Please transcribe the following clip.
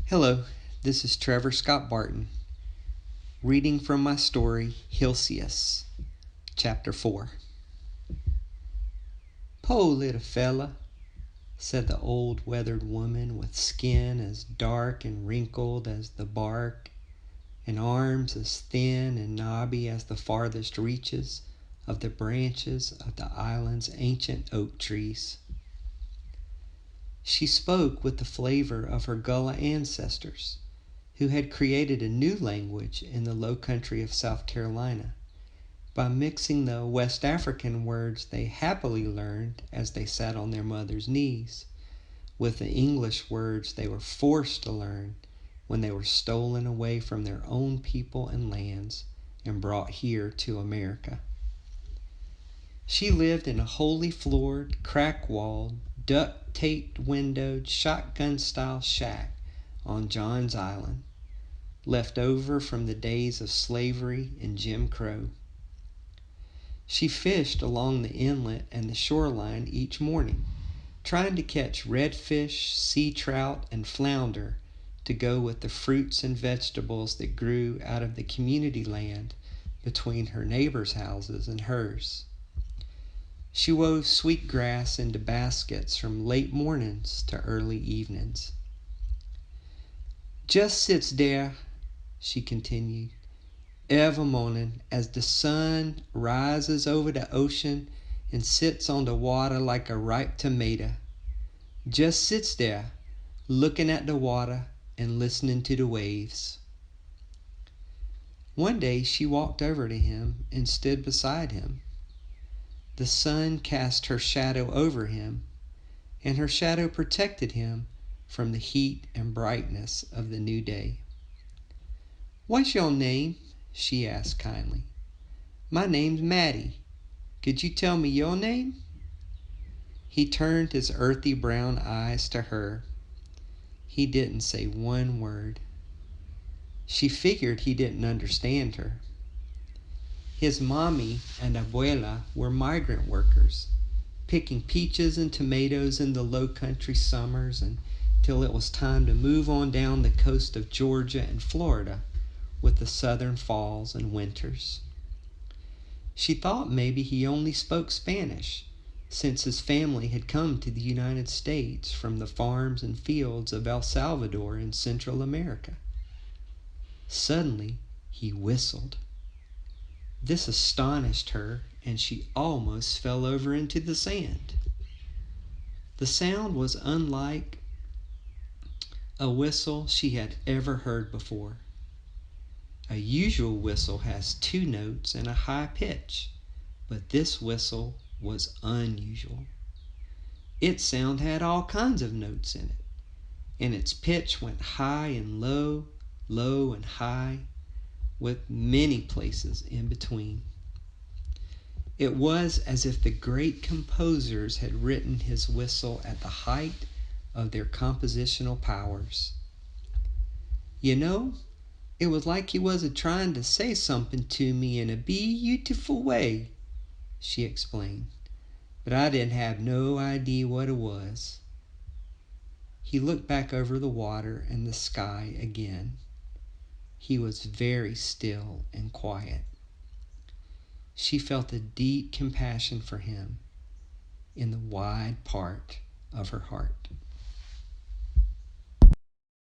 Hello, this is Trevor Scott Barton, reading from my story, Hilcias, Chapter 4. "Po little fella," said the old weathered woman with skin as dark and wrinkled as the bark, and arms as thin and knobby as the farthest reaches of the branches of the island's ancient oak trees. She spoke with the flavor of her Gullah ancestors, who had created a new language in the low country of South Carolina by mixing the West African words they happily learned as they sat on their mother's knees with the English words they were forced to learn when they were stolen away from their own people and lands and brought here to America. She lived in a holey floored, crack-walled, duct-taped windowed, shotgun-style shack on John's Island, left over from the days of slavery and Jim Crow. She fished along the inlet and the shoreline each morning, trying to catch redfish, sea trout, and flounder to go with the fruits and vegetables that grew out of the community land between her neighbors' houses and hers. She wove sweetgrass into baskets from late mornings to early evenings. "Just sits there," she continued, "every morning as the sun rises over the ocean and sits on the water like a ripe tomato. Just sits there, looking at the water and listening to the waves." One day she walked over to him and stood beside him. The sun cast her shadow over him, and her shadow protected him from the heat and brightness of the new day. "What's your name?" she asked kindly. "My name's Maddie. Could you tell me your name?" He turned his earthy brown eyes to her. He didn't say one word. She figured he didn't understand her. His mommy and abuela were migrant workers, picking peaches and tomatoes in the low country summers until it was time to move on down the coast of Georgia and Florida with the southern falls and winters. She thought maybe he only spoke Spanish, since his family had come to the United States from the farms and fields of El Salvador in Central America. Suddenly, he whistled. This astonished her, and she almost fell over into the sand. The sound was unlike a whistle she had ever heard before. A usual whistle has 2 notes and a high pitch, but this whistle was unusual. Its sound had all kinds of notes in it, and its pitch went high and low, low and high, with many places in between. It was as if the great composers had written his whistle at the height of their compositional powers. "You know, it was like he was trying to say something to me in a beautiful way," she explained, "but I didn't have no idea what it was." He looked back over the water and the sky again. He was very still and quiet. She felt a deep compassion for him in the wide part of her heart.